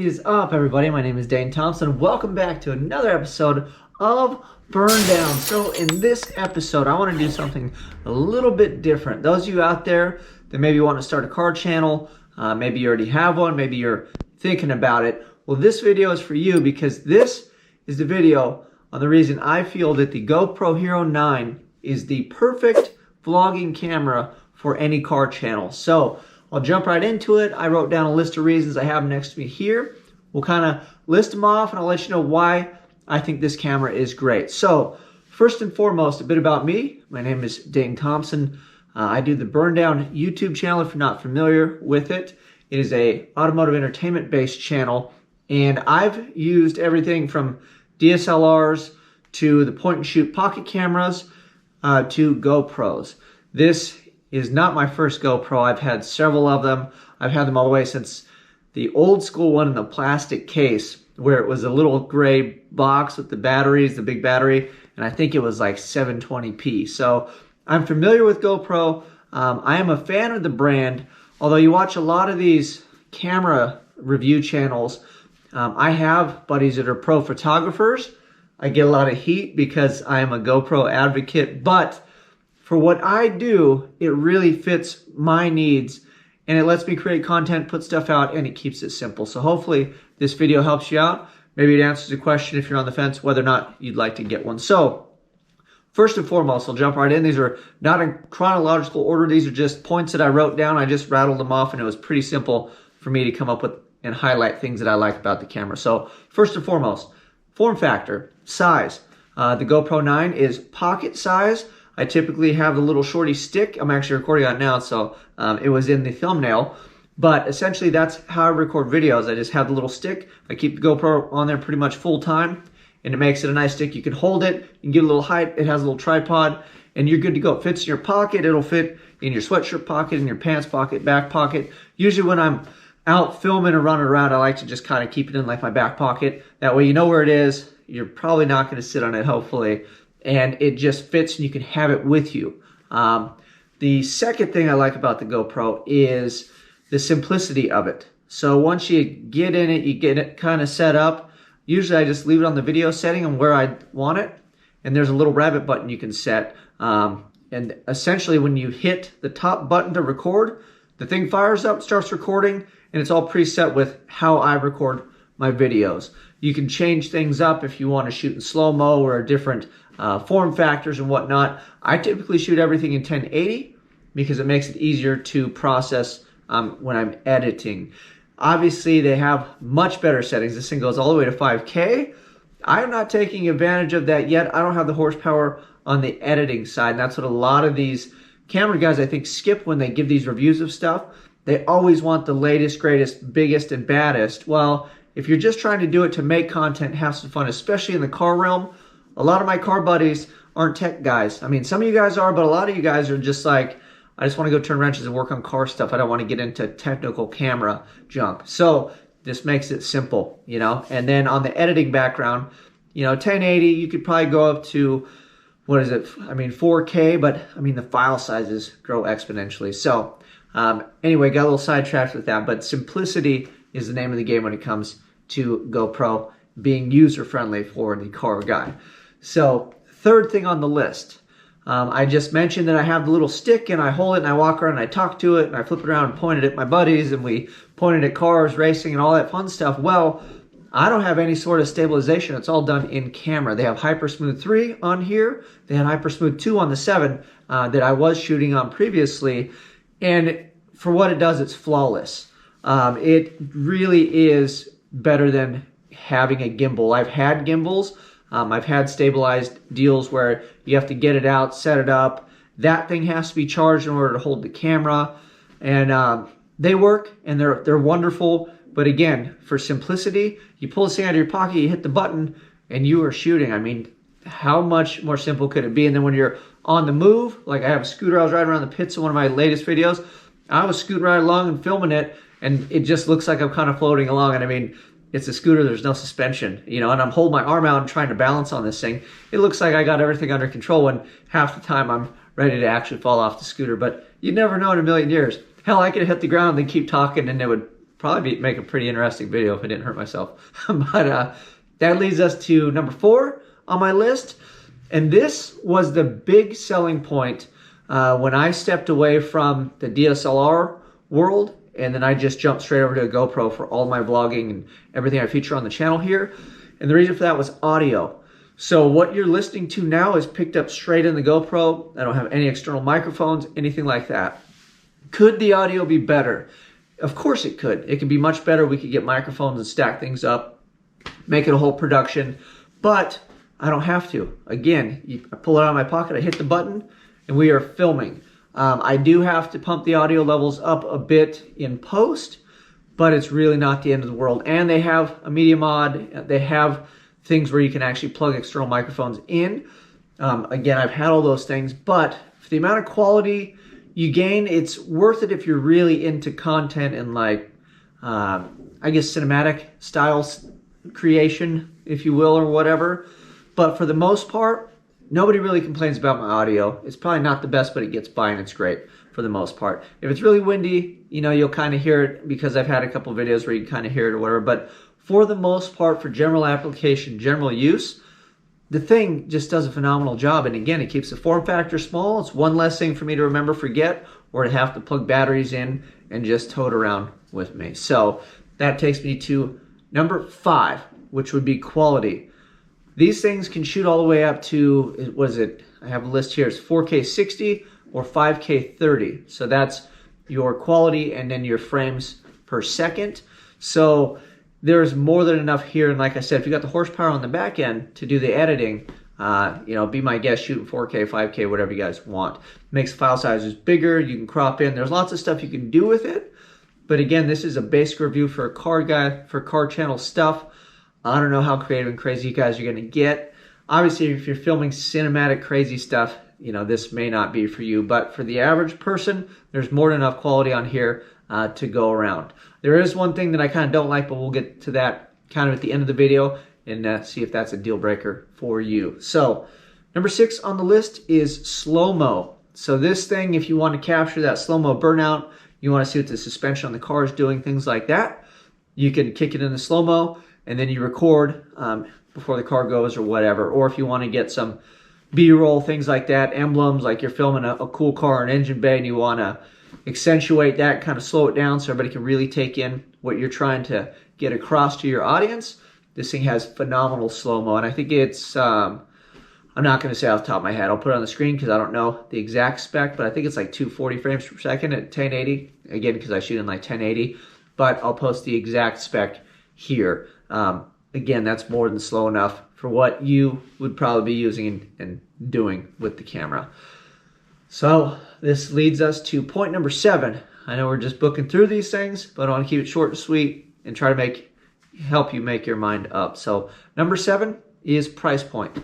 is up, everybody? My name is Dane Thompson. Welcome back to another episode of BurnDown. So in this episode, I want to do something a little bit different. Those of you out there that maybe want to start a car channel, maybe you already have one, maybe you're thinking about it. Well, this video is for you because this is the video on the reason I feel that the GoPro Hero 9 is the perfect vlogging camera for any car channel. So I'll jump right into it. I wrote down a list of reasons. I have them next to me here. We'll kind of list them off and I'll let you know why I think this camera is great. So first and foremost, a bit about me. My name is Dane Thompson. I do the BurnDown YouTube channel if you're not familiar with it. It is a automotive entertainment based channel, and I've used everything from DSLRs to the point and shoot pocket cameras to GoPros. This is not my first GoPro. I've had several of them. I've had them all the way since the old school one in the plastic case where it was a little gray box with the batteries, the big battery, and I think it was like 720p. So I'm familiar with GoPro. I am a fan of the brand, although you watch a lot of these camera review channels. I have buddies that are pro photographers. I get a lot of heat because I am a GoPro advocate, but for what I do, it really fits my needs and it lets me create content, put stuff out, and it keeps it simple. So hopefully this video helps you out. Maybe it answers a question if you're on the fence whether or not you'd like to get one. So first and foremost, I'll jump right in. These are not in chronological order. These are just points that I wrote down. I just rattled them off and it was pretty simple for me to come up with and highlight things that I like about the camera. So first and foremost, form factor, size. The GoPro 9 is pocket size. I typically have a little shorty stick. I'm actually recording on it now, so it was in the thumbnail. But essentially, that's how I record videos. I just have the little stick. I keep the GoPro on there pretty much full time, and it makes it a nice stick. You can hold it, you can get a little height. It has a little tripod, and you're good to go. It fits in your pocket. It'll fit in your sweatshirt pocket, in your pants pocket, back pocket. Usually when I'm out filming or running around, I like to just kind of keep it in like my back pocket. That way you know where it is. You're probably not going to sit on it, hopefully. And it just fits and you can have it with you. The second thing I like about the GoPro is the simplicity of it. So once you get in it, you get it kind of set up. Usually I just leave it on the video setting and where I want it. And there's a little rabbit button you can set. And essentially when you hit the top button to record, the thing fires up, starts recording, and it's all preset with how I record my videos. You can change things up if you want to shoot in slow-mo or different form factors and whatnot. I typically shoot everything in 1080 because it makes it easier to process when I'm editing. Obviously, they have much better settings. This thing goes all the way to 5K. I'm not taking advantage of that yet. I don't have the horsepower on the editing side, and that's what a lot of these camera guys, I think, skip when they give these reviews of stuff. They always want the latest, greatest, biggest, and baddest. Well, if you're just trying to do it to make content, have some fun, especially in the car realm, a lot of my car buddies aren't tech guys. I mean, some of you guys are, but a lot of you guys are just like, I just want to go turn wrenches and work on car stuff. I don't want to get into technical camera junk. So this makes it simple, you know. And then on the editing background, you know, 1080, you could probably go up to, what is it? I mean, 4K, but I mean, the file sizes grow exponentially. So anyway, got a little sidetracked with that, but simplicity is the name of the game when it comes to GoPro being user-friendly for the car guy. So third thing on the list, I just mentioned that I have the little stick and I hold it and I walk around and I talk to it and I flip it around and point it at my buddies and we pointed at cars, racing, and all that fun stuff. Well, I don't have any sort of stabilization. It's all done in camera. They have Hypersmooth 3 on here. They had Hypersmooth 2 on the 7 that I was shooting on previously. And for what it does, it's flawless. It really is better than having a gimbal. I've had gimbals. I've had stabilized deals where you have to get it out, set it up. That thing has to be charged in order to hold the camera. And they work and they're wonderful. But again, for simplicity, you pull this thing out of your pocket, you hit the button, and you are shooting. I mean, how much more simple could it be? And then when you're on the move, like I have a scooter, I was riding around the pits in one of my latest videos. I was scooting right along and filming it, and it just looks like I'm kind of floating along. And I mean, it's a scooter, there's no suspension, you know, and I'm holding my arm out and trying to balance on this thing. It looks like I got everything under control when half the time I'm ready to actually fall off the scooter. But you never know in a million years. Hell, I could hit the ground and keep talking and it would probably make a pretty interesting video if I didn't hurt myself. But that leads us to number 4 on my list. And this was the big selling point when I stepped away from the DSLR world, and then I just jumped straight over to a GoPro for all my vlogging and everything I feature on the channel here. And the reason for that was audio. So what you're listening to now is picked up straight in the GoPro. I don't have any external microphones, anything like that. Could the audio be better? Of course it could. It could be much better. We could get microphones and stack things up, make it a whole production, but I don't have to. Again, I pull it out of my pocket, I hit the button, and we are filming. I do have to pump the audio levels up a bit in post, but it's really not the end of the world. And they have a media mod. They have things where you can actually plug external microphones in. Again, I've had all those things, but for the amount of quality you gain, it's worth it if you're really into content and like, I guess, cinematic styles creation, if you will, or whatever. But for the most part, nobody really complains about my audio. It's probably not the best, but it gets by and it's great for the most part. If it's really windy, you know, you'll kind of hear it because I've had a couple videos where you kind of hear it or whatever. But for the most part, for general application, general use, the thing just does a phenomenal job. And again, it keeps the form factor small. It's one less thing for me to remember, forget, or to have to plug batteries in and just tote around with me. So that takes me to number 5, which would be quality. These things can shoot all the way up to, what is it? I have a list here. It's 4K 60 or 5K 30. So that's your quality and then your frames per second. So there's more than enough here. And like I said, if you got the horsepower on the back end to do the editing, you know, be my guest, shooting 4K, 5K, whatever you guys want. Makes file sizes bigger. You can crop in. There's lots of stuff you can do with it. But again, this is a basic review for a car guy, for car channel stuff. I don't know how creative and crazy you guys are going to get. Obviously, if you're filming cinematic crazy stuff, you know, this may not be for you. But for the average person, there's more than enough quality on here to go around. There is one thing that I kind of don't like, but we'll get to that kind of at the end of the video and see if that's a deal breaker for you. So, number 6 on the list is Slowmo. So this thing, if you want to capture that slow-mo burnout, you want to see what the suspension on the car is doing, things like that, you can kick it in the slow-mo and then you record before the car goes or whatever. Or if you want to get some B-roll, things like that, emblems, like you're filming a cool car, an engine bay, and you want to accentuate that, kind of slow it down so everybody can really take in what you're trying to get across to your audience. This thing has phenomenal slow-mo, and I think it's, I'm not going to say off the top of my head. I'll put it on the screen because I don't know the exact spec, but I think it's like 240 frames per second at 1080. Again, because I shoot in like 1080, but I'll post the exact spec here. Again, that's more than slow enough for what you would probably be using and doing with the camera. So this leads us to point number 7. I know we're just booking through these things, but I want to keep it short and sweet and try to help you make your mind up. So number 7 is price point.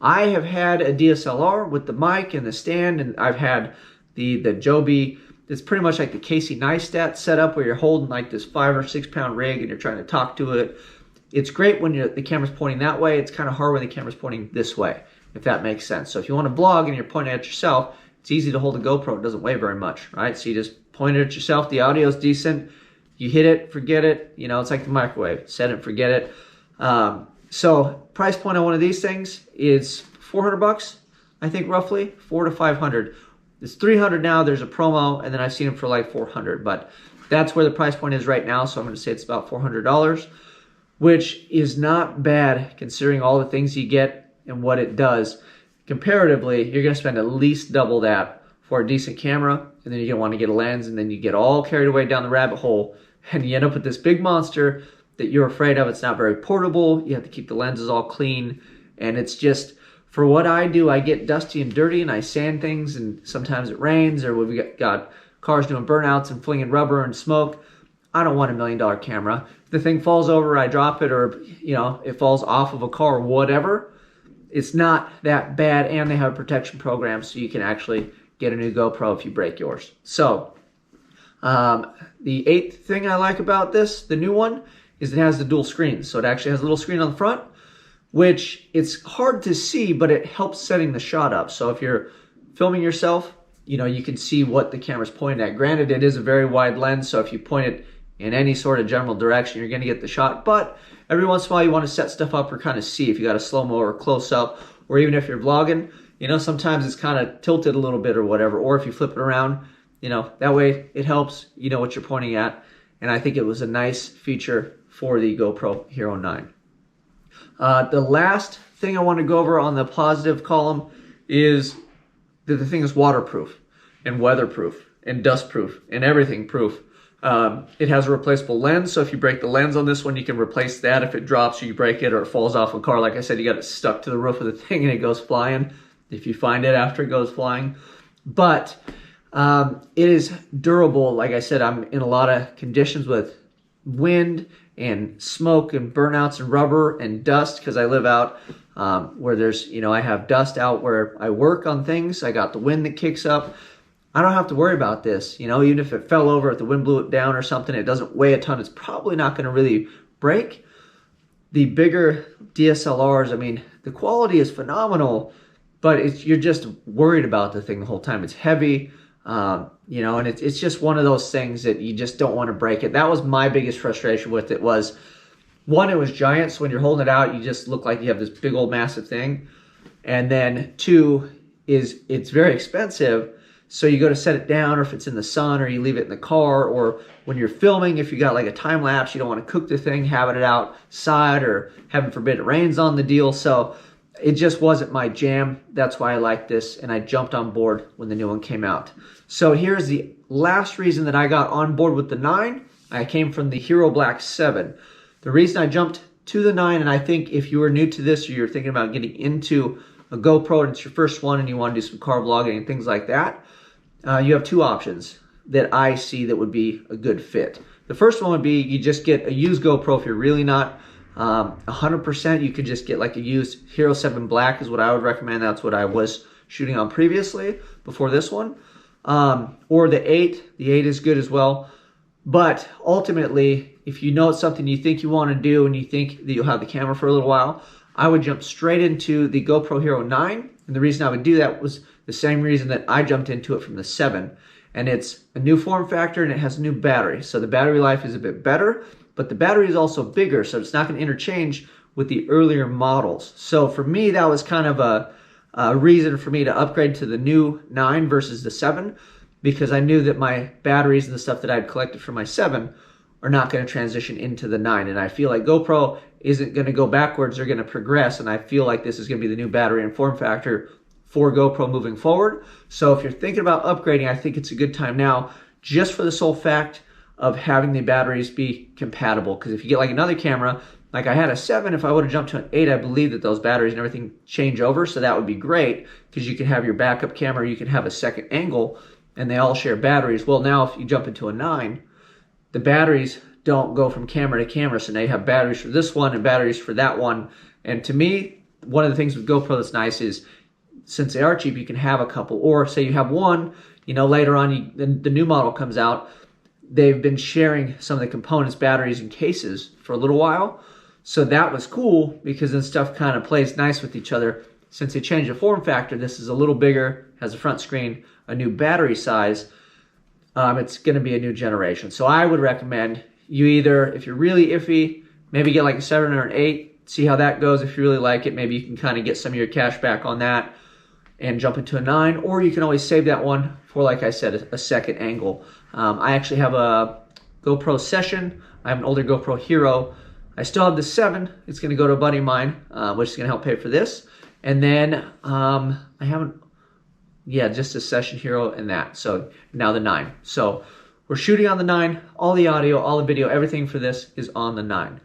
I have had a DSLR with the mic and the stand, and I've had the Joby. It's pretty much like the Casey Neistat setup where you're holding like this 5 or 6 pound rig and you're trying to talk to it. It's great when the camera's pointing that way. It's kind of hard when the camera's pointing this way, if that makes sense. So if you want to vlog and you're pointing at yourself, it's easy to hold a GoPro. It doesn't weigh very much, right? So you just point it at yourself. The audio's decent. You hit it, forget it. You know, it's like the microwave. Set it, forget it. So price point on one of these things is $400, I think roughly, $400 to $500. It's $300 now. There's a promo, and then I've seen them for like $400. But that's where the price point is right now. So I'm going to say it's about $400, which is not bad considering all the things you get and what it does. Comparatively, you're going to spend at least double that for a decent camera, and then you're going to want to get a lens, and then you get all carried away down the rabbit hole, and you end up with this big monster that you're afraid of. It's not very portable. You have to keep the lenses all clean, and it's just, for what I do, I get dusty and dirty, and I sand things, and sometimes it rains, or we've got cars doing burnouts and flinging rubber and smoke. I don't want $1 million camera. If the thing falls over, I drop it, or you know, it falls off of a car or whatever, it's not that bad, and they have a protection program so you can actually get a new GoPro if you break yours. So, the 8th thing I like about this, the new one, is it has the dual screens. So it actually has a little screen on the front, which it's hard to see, but it helps setting the shot up. So if you're filming yourself, you know, you can see what the camera's pointing at. Granted, it is a very wide lens, so if you point it in any sort of general direction, you're going to get the shot. But every once in a while, you want to set stuff up or kind of see if you got a slow-mo or close up, or even if you're vlogging, you know, sometimes it's kind of tilted a little bit or whatever, or if you flip it around, you know, that way it helps, you know what you're pointing at. And I think it was a nice feature for the GoPro Hero 9. The last thing I want to go over on the positive column is that the thing is waterproof and weatherproof and dustproof and everything proof. It has a replaceable lens, so if you break the lens on this one, you can replace that. If it drops or you break it or it falls off a car, like I said, you got it stuck to the roof of the thing and it goes flying if you find it after it goes flying. But it is durable. Like I said, I'm in a lot of conditions with wind and smoke and burnouts and rubber and dust because I live out where there's, you know, I have dust out where I work on things. I got the wind that kicks up. I don't have to worry about this. You know, even if it fell over, if the wind blew it down or something, it doesn't weigh a ton. It's probably not going to really break. The bigger DSLRs, I mean, the quality is phenomenal, but you're just worried about the thing the whole time. It's heavy. You know, and it's just one of those things that you just don't want to break it. That was my biggest frustration with it was, one, it was giant, so when you're holding it out, you just look like you have this big old massive thing. And then two is it's very expensive, so you go to set it down, or if it's in the sun, or you leave it in the car, or when you're filming, if you got like a time lapse, you don't want to cook the thing, having it outside, or heaven forbid it rains on the deal. So it just wasn't my jam. That's why I like this, and I jumped on board when the new one came out. So here's the last reason that I got on board with the 9. I came from the Hero Black 7. The reason I jumped to the 9, and I think if you are new to this or you're thinking about getting into a GoPro and it's your first one and you want to do some car vlogging and things like that, you have two options that I see that would be a good fit. The first one would be you just get a used GoPro if you're really not 100%. You could just get like a used Hero 7 Black is what I would recommend. That's what I was shooting on previously before this one. Or the 8. The 8 is good as well. But ultimately, if you know it's something you think you want to do and you think that you'll have the camera for a little while, I would jump straight into the GoPro Hero 9. And the reason I would do that was the same reason that I jumped into it from the 7. And it's a new form factor and it has a new battery. So the battery life is a bit better, but the battery is also bigger, so it's not going to interchange with the earlier models. So for me, that was kind of a reason for me to upgrade to the new 9 versus the 7, because I knew that my batteries and the stuff that I had collected for my 7 are not going to transition into the 9. And I feel like GoPro isn't going to go backwards, they're going to progress, and I feel like this is going to be the new battery and form factor for GoPro moving forward. So if you're thinking about upgrading, I think it's a good time now, just for the sole fact of having the batteries be compatible. Because if you get like another camera, like I had a 7, if I would have jumped to an 8, I believe that those batteries and everything change over, so that would be great, because you can have your backup camera, you can have a second angle, and they all share batteries. Well, now if you jump into a 9, the batteries don't go from camera to camera, so now you have batteries for this one and batteries for that one. And to me, one of the things with GoPro that's nice is, since they are cheap, you can have a couple. Or say you have one, you know, later on the new model comes out, they've been sharing some of the components, batteries and cases for a little while. So that was cool, because then stuff kind of plays nice with each other. Since they changed the form factor, this is a little bigger, has a front screen, a new battery size. It's going to be a new generation. So I would recommend you either, if you're really iffy, maybe get like a 7 or an 8, see how that goes. If you really like it, maybe you can kind of get some of your cash back on that and jump into a 9, or you can always save that one for, like I said, a second angle. I actually have a GoPro Session. I have an older GoPro Hero. I still have the 7. It's going to go to a buddy of mine, which is going to help pay for this. And then I haven't, just a Session Hero and that. So now the 9. So we're shooting on the 9. All the audio, all the video, everything for this is on the 9.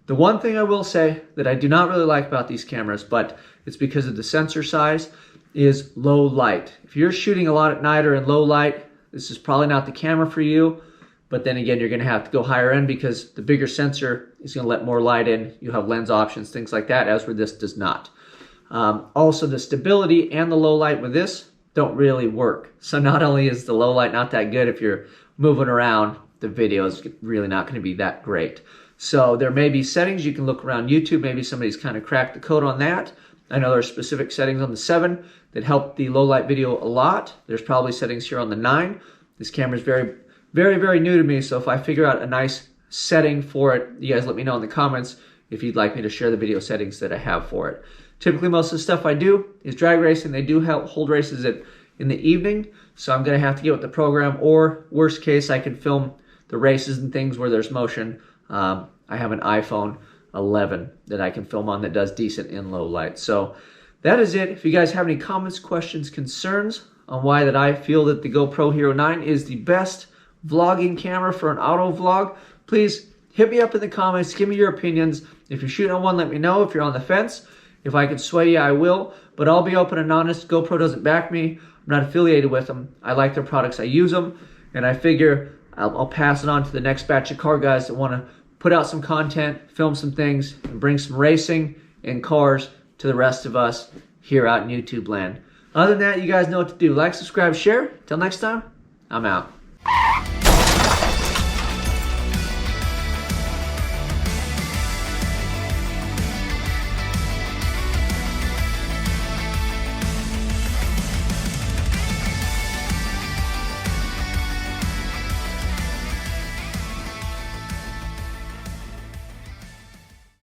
The one thing I will say that I do not really like about these cameras, but it's because of the sensor size, is low light. If you're shooting a lot at night or in low light, this is probably not the camera for you. But then again, you're going to have to go higher end, because the bigger sensor is going to let more light in. You have lens options, things like that, as where this does not. Also, the stability and the low light with this don't really work. So not only is the low light not that good, if you're moving around, the video is really not going to be that great. So there may be settings. You can look around YouTube. Maybe somebody's kind of cracked the code on that. I know there are specific settings on the 7 that help the low light video a lot. There's probably settings here on the 9. This camera is very, very, very new to me. So if I figure out a nice setting for it, you guys let me know in the comments if you'd like me to share the video settings that I have for it. Typically, most of the stuff I do is drag racing. They do hold races in the evening, so I'm going to have to get with the program, or worst case, I can film the races and things where there's motion. I have an iPhone 11 that I can film on that does decent in low light. So that is it. If you guys have any comments, questions, concerns on why that I feel that the GoPro Hero 9 is the best vlogging camera for an auto vlog, please hit me up in the comments. Give me your opinions. If you're shooting on one, let me know. If you're on the fence, if I can sway you, I will. But I'll be open and honest. GoPro doesn't back me. I'm not affiliated with them. I like their products. I use them. And I figure I'll pass it on to the next batch of car guys that want to put out some content, film some things, and bring some racing and cars to the rest of us here out in YouTube land. Other than that, you guys know what to do. Like, subscribe, share. Till next time, I'm out.